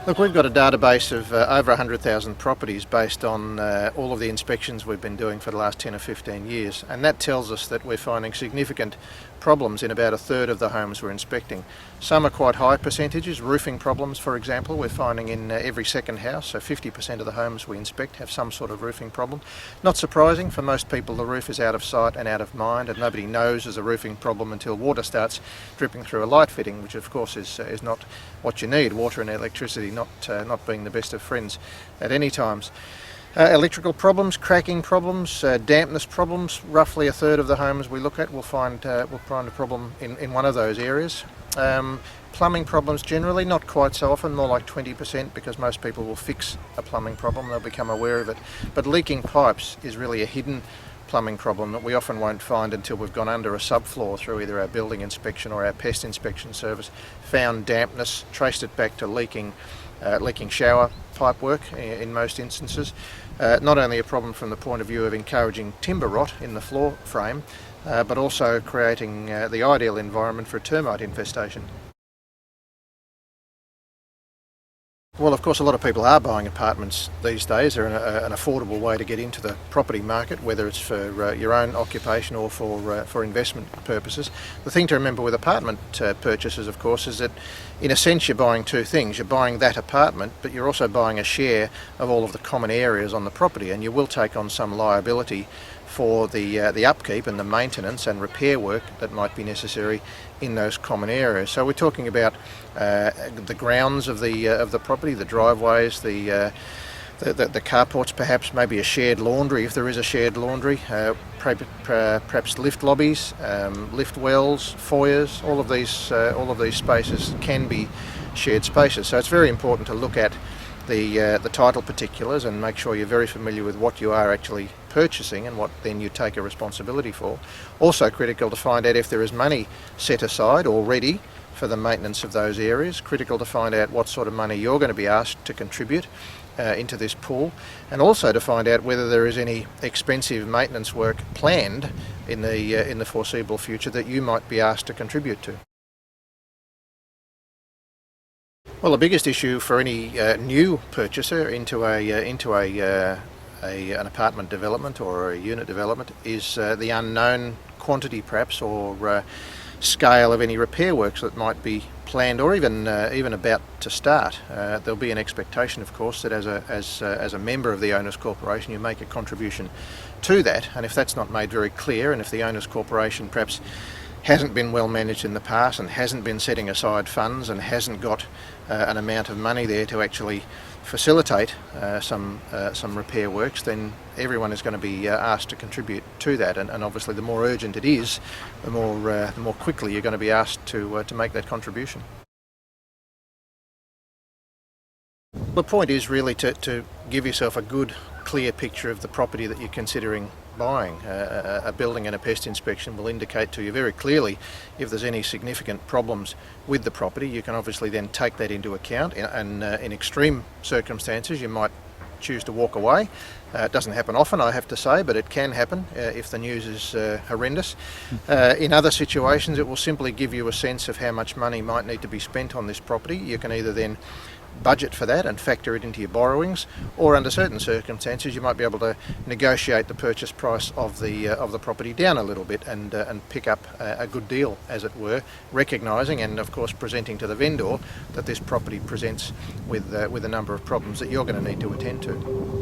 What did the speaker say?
Look, we've got a database of over 100,000 properties based on all of the inspections we've been doing for the last 10 or 15 years, and that tells us that we're finding significant problems in about a third of the homes we're inspecting. Some are quite high percentages. Roofing problems, for example, we're finding in every second house, so 50% of the homes we inspect have some sort of roofing problem. Not surprising, for most people the roof is out of sight and out of mind, and nobody knows there's a roofing problem until water starts dripping through a light fitting, which of course is not what you need. Water and electricity not being the best of friends at any times. Electrical problems, cracking problems, dampness problems. Roughly a third of the homes we look at will find a problem in one of those areas. Plumbing problems generally, not quite so often, more like 20%, because most people will fix a plumbing problem, they'll become aware of it. But leaking pipes is really a hidden plumbing problem that we often won't find until we've gone under a subfloor through either our building inspection or our pest inspection service, found dampness, traced it back to leaking shower pipe work in most instances. Not only a problem from the point of view of encouraging timber rot in the floor frame, but also creating the ideal environment for a termite infestation. Well, of course, a lot of people are buying apartments these days. They're an affordable way to get into the property market, whether it's for your own occupation or for investment purposes. The thing to remember with apartment purchases, of course, is that in a sense you're buying two things. You're buying that apartment, but you're also buying a share of all of the common areas on the property, and you will take on some liability for the upkeep and the maintenance and repair work that might be necessary in those common areas. So we're talking about the grounds of the property, the driveways, the carports, perhaps maybe a shared laundry if there is a shared laundry, perhaps lift lobbies, lift wells, foyers. All of these spaces can be shared spaces. So it's very important to look at the title particulars and make sure you're very familiar with what you are actually purchasing and what then you take a responsibility for. Also critical to find out if there is money set aside already for the maintenance of those areas. Critical to find out what sort of money you're going to be asked to contribute into this pool, and also to find out whether there is any expensive maintenance work planned in the foreseeable future that you might be asked to contribute to. Well, the biggest issue for any new purchaser into an apartment development or a unit development is the unknown quantity, perhaps, or scale of any repair works that might be planned or even about to start. There'll be an expectation, of course, that as a member of the owners' corporation you make a contribution to that, and if that's not made very clear, and if the owners' corporation perhaps hasn't been well managed in the past and hasn't been setting aside funds and hasn't got an amount of money there to actually facilitate some repair works, then everyone is going to be asked to contribute to that, and obviously the more urgent it is, the more quickly you're going to be asked to make that contribution. The point is really to give yourself a good, clear picture of the property that you're considering buying. A building and a pest inspection will indicate to you very clearly if there's any significant problems with the property. You can obviously then take that into account, and in extreme circumstances you might choose to walk away. It doesn't happen often, I have to say, but it can happen if the news is horrendous. In other situations it will simply give you a sense of how much money might need to be spent on this property. You can either then budget for that and factor it into your borrowings, or under certain circumstances you might be able to negotiate the purchase price of the property down a little bit and pick up a good deal, as it were, recognising and of course presenting to the vendor that this property presents with a number of problems that you're going to need to attend to.